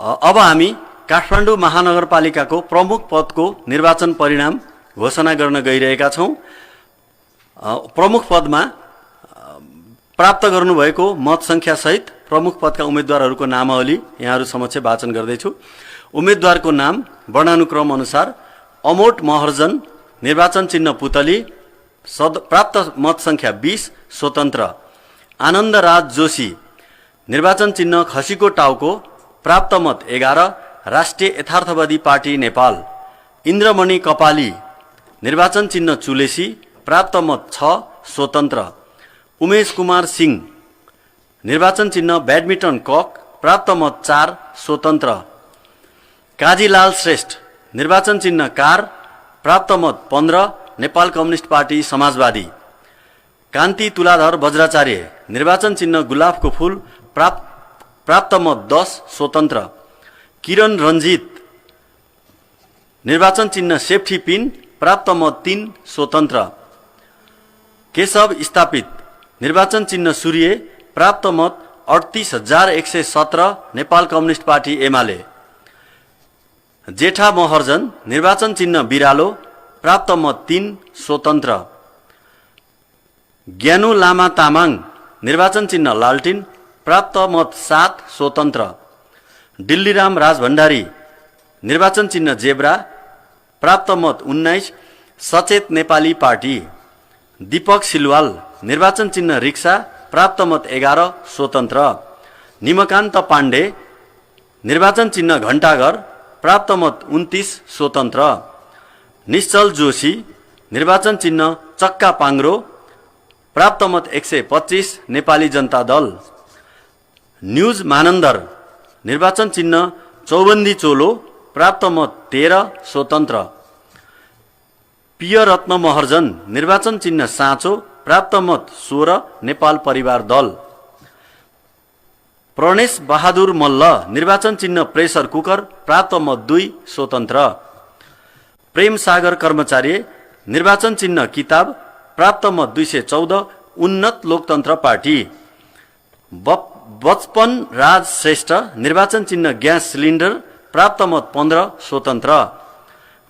अब हामी काठमाडौँ महानगरपालिकाको प्रमुख पदको निर्वाचन परिणाम घोषणा गर्न गइरहेका छौं। प्रमुख पदमा प्राप्त गर्नुभएको मत संख्या सहित प्रमुख पदका उम्मेदवारहरूको नामावली यहाँहरू समक्ष वाचन गर्दैछु। उम्मेदवारको नाम वर्णानुक्रम अनुसार: अमोट महर्जन, निर्वाचन चिन्ह पुतली, प्राप्त मत संख्या 20, स्वतन्त्र। आनन्दराज जोशी, निर्वाचन चिन्ह खसीको टाउको, प्राप्त मत 11, राष्ट्रिय यथार्थवादी पार्टी नेपाल। इन्द्रमणि कपाली, निर्वाचन चिन्ह चुलेसी, प्राप्त मत 6, स्वतन्त्र। उमेश कुमार सिंह, निर्वाचन चिन्ह बैडमिन्टन कक, प्राप्त मत 4, स्वतन्त्र। काजीलाल श्रेष्ठ, निर्वाचन चिन्ह कार, प्राप्त मत 15, नेपाल कम्युनिस्ट पार्टी समाजवादी। कान्ति तुलाधर वज्राचार्य, निर्वाचन चिन्ह गुलाबको फूल, प्राप्त मत 10, स्वतन्त्र। किरण रञ्जित, निर्वाचन चिन्ह सेफ्टी पिन, प्राप्त मत 3, स्वतन्त्र। केशव स्थापित, निर्वाचन चिन्ह सूर्य, प्राप्त मत 38117, नेपाल कम्युनिस्ट पार्टी एमाले। जेठा महर्जन, निर्वाचन चिन्ह बिरालो, प्राप्त मत 3, स्वतन्त्र। ज्ञानु लामा तामाङ, निर्वाचन चिन्ह लालटिन, प्राप्त मत 7, स्वतन्त्र। दिल्लीराम राजभण्डारी, निर्वाचन चिन्ह जेब्रा, प्राप्त मत 19, सचेत नेपाली पार्टी। दीपक सिलवाल, निर्वाचन चिन्ह रिक्सा, प्राप्त मत 11, स्वतन्त्र। निमकान्त पाण्डे, निर्वाचन चिन्ह घण्टाघर, प्राप्त मत 29, स्वतन्त्र। निश्चल जोशी, निर्वाचन चिन्ह चक्का पाङ्ग्रो, प्राप्त मत 125, नेपाली जनता दल। न्यूज मानन्दर, निर्वाचन चिन्ह चौबन्दी चोलो, प्राप्त मत 13, स्वतन्त्र। पियरत्न महर्जन, निर्वाचन चिन्ह साँचो, प्राप्त मत 16, नेपाल परिवार दल। प्रणेश बहादुर मल्ल, निर्वाचन चिन्ह प्रेसर कुकर, प्राप्त मत 2, स्वतन्त्र। प्रेम सागर कर्मचारी, निर्वाचन चिन्ह किताब, प्राप्त मत 214, उन्नत लोकतन्त्र पार्टी। बचपन राज श्रेष्ठ, निर्वाचन चिन्ह ग्यास सिलिन्डर, प्राप्त मत 15, स्वतन्त्र।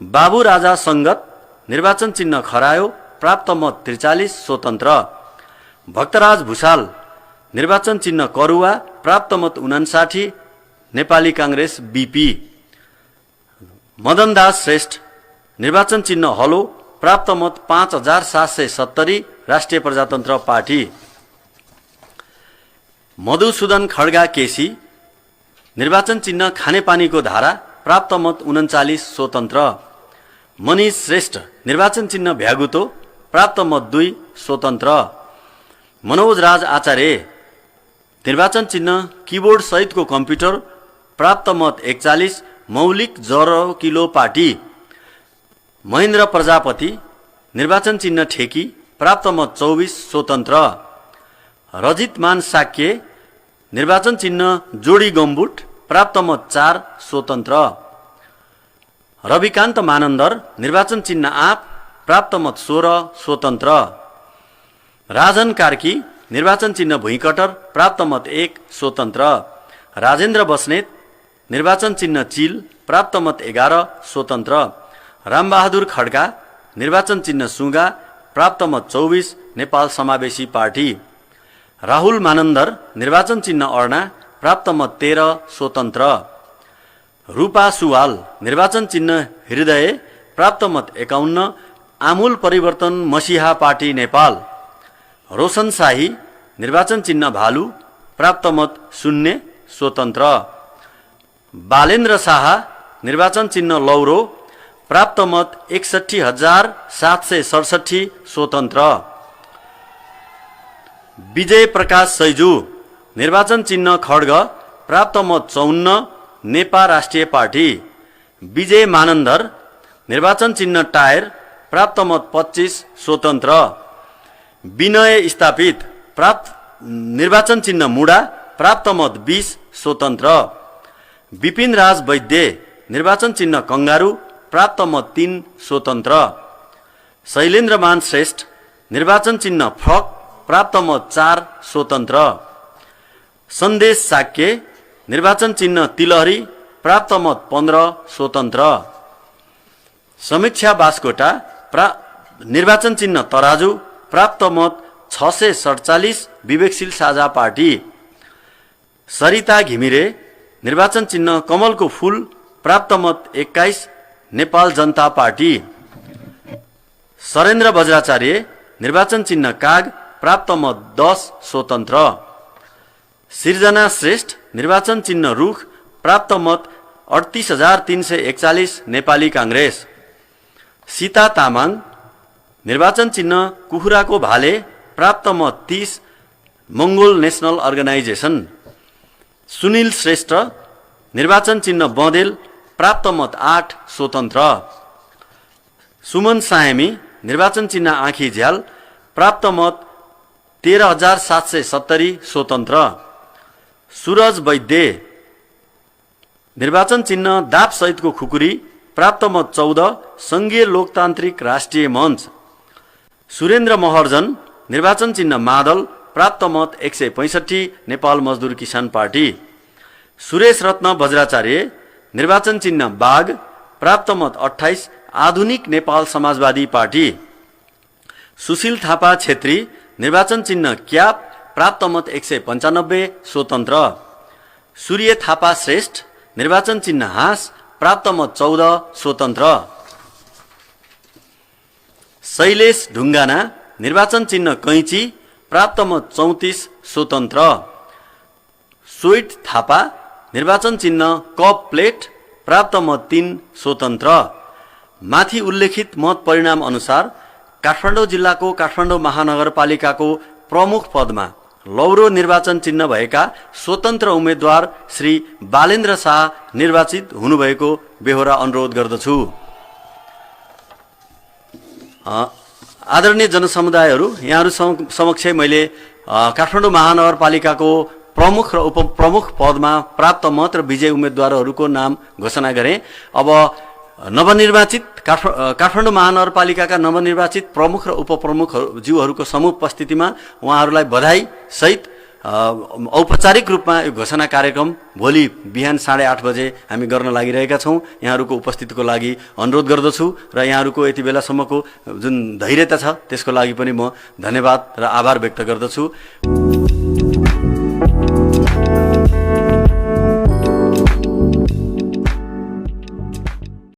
बाबु राजा संगत, निर्वाचन चिन्ह खरायो, प्राप्त मत 43, स्वतन्त्र। भक्तराज भूषाल, निर्वाचन चिन्ह करुवा, प्राप्त मत 59, नेपाली कांग्रेस बीपी। मदनदास श्रेष्ठ, निर्वाचन चिन्ह हलो, प्राप्त मत 5770, राष्ट्रिय प्रजातन्त्र पार्टी। मधुसूदन खड्गा केसी, निर्वाचन चिन्ह खानेपानीको धारा, प्राप्त मत 39, स्वतन्त्र। मनिष श्रेष्ठ, निर्वाचन चिन्ह भ्यागुतो, प्राप्त मत 2, स्वतन्त्र। मनोज राज आचार्य, निर्वाचन चिन्ह किबोर्ड सहितको कम्प्युटर, प्राप्त मत 41, मौलिक जरो किलो पार्टी। महेन्द्र प्रजापति, निर्वाचन चिन्ह ठेकी, प्राप्त मत 24, स्वतन्त्र। रजित मान साक्य, निर्वाचन चिन्ह जोडी गम्बुट, प्राप्त मत 4, स्वतन्त्र। रविकान्त मानन्दर, निर्वाचन चिन्ह आँप, प्राप्त मत 16, स्वतन्त्र। राजन कार्की, निर्वाचन चिन्ह भुइँकटर, प्राप्त मत 1, स्वतन्त्र। राजेन्द्र बस्नेत, निर्वाचन चिन्ह चिल, प्राप्त मत 11, स्वतन्त्र। रामबहादुर खड्का, निर्वाचन चिन्ह सुगा, प्राप्त मत 24, नेपाल समावेशी पार्टी। राहुल मानन्दर, निर्वाचन चिन्ह अर्ना, प्राप्त मत 13, स्वतन्त्र। रूपा सुवाल, निर्वाचन चिन्ह हृदय, प्राप्त मत 51, आमूल परिवर्तन मसिहा पार्टी नेपाल। रोशन शाही, निर्वाचन चिन्ह भालु, प्राप्त मत 0, स्वतन्त्र। बालेन्द्र शाह, निर्वाचन चिन्ह लौरो, प्राप्त मत 61,767, स्वतन्त्र। विजय प्रकाश सैजू, निर्वाचन चिन्ह खड्ग, प्राप्त मत 54, नेपा राष्ट्रिय पार्टी। विजय मानन्दर, निर्वाचन चिन्ह टायर, प्राप्त मत 25, स्वतन्त्र। विनय स्थापित, निर्वाचन चिन्ह मुडा, प्राप्त मत 20, स्वतन्त्र। विपिन राज वैद्य, निर्वाचन चिन्ह कंगारू, प्राप्त मत 3, स्वतन्त्र। शैलेन्द्र मान श्रेष्ठ, निर्वाचन चिन्ह फ्रक, प्राप्त मत 4, स्वतन्त्र। सन्देश साक्य, निर्वाचन चिन्ह तिलहरी, प्राप्त मत 15 स्वतन्त्र। समीक्षा बास्कोटा निर्वाचन चिन्ह तराजु प्राप्त मत 647 विवेकशील साझा पार्टी। सरिता घिमिरे निर्वाचन चिन्ह कमलको फूल प्राप्त मत 21 नेपाल जनता पार्टी। सरेन्द्र बज्राचार्य निर्वाचन चिन्ह काग प्राप्त मत 10 स्वतन्त्र। सिर्जना श्रेष्ठ निर्वाचन चिन्ह रुख प्राप्त मत 38,341 नेपाली कांग्रेस। सीता तामाङ निर्वाचन चिन्ह कुखुराको भाले प्राप्त मत 30 मंगोल नेशनल अर्गनाइजेसन। सुनिल श्रेष्ठ निर्वाचन चिन्ह बँदेल प्राप्त मत 8 स्वतन्त्र। सुमन सायमी निर्वाचन चिन्ह आँखी झ्याल प्राप्त मत 13,770 स्वतन्त्र। सूरज वैद्य निर्वाचन चिन्ह दाप सहितको खुकुरी प्राप्त मत 14 संघीय लोकतान्त्रिक राष्ट्रिय मञ्च। सुरेन्द्र महर्जन निर्वाचन चिन्ह मादल प्राप्त मत 165 नेपाल मजदुर किसान पार्टी। सुरेश रत्न बज्राचार्य निर्वाचन चिन्ह बाघ प्राप्त मत 28 आधुनिक नेपाल समाजवादी पार्टी। सुशील थापा छेत्री निर्वाचन चिन्ह क्याप प्राप्त मत 195 स्वतन्त्र। सूर्य थापा श्रेष्ठ निर्वाचन चिन्ह हाँस प्राप्त मत 14 स्वतन्त्र। शैलेश ढुङ्गाना निर्वाचन चिन्ह कैंची प्राप्त मत 34 स्वतन्त्र। स्वीट थापा निर्वाचन चिन्ह कप प्लेट प्राप्त मत 3 स्वतन्त्र। माथि उल्लेखित मत परिणाम अनुसार काठमाडौँ जिल्लाको काठमाडौँ महानगरपालिकाको प्रमुख पदमा लौरो निर्वाचन चिन्ह भएका स्वतन्त्र उम्मेद्वार श्री बालेन्द्र शाह निर्वाचित हुनुभएको बेहोरा अनुरोध गर्दछु। आदरणीय जनसमुदायहरू, यहाँहरू समक्ष मैले काठमाडौँ महानगरपालिकाको प्रमुख र उपप्रमुख पदमा प्राप्त मत र विजयी उम्मेद्वारहरूको नाम घोषणा गरेँ। अब नवनिर्वाचित काठमाडौँ महानगरपालिकाका नवनिर्वाचित प्रमुख र उपप्रमुखज्यूहरूको समुपस्थितिमा उहाँहरूलाई बधाई सहित औपचारिक रूपमा यो घोषणा कार्यक्रम भोलि बिहान 8:30 बजे हामी गर्न लागिरहेका छौँ। यहाँहरूको उपस्थितिको लागि अनुरोध गर्दछु र यहाँहरूको यति बेलासम्मको जुन धैर्यता छ त्यसको लागि पनि म धन्यवाद र आभार व्यक्त गर्दछु।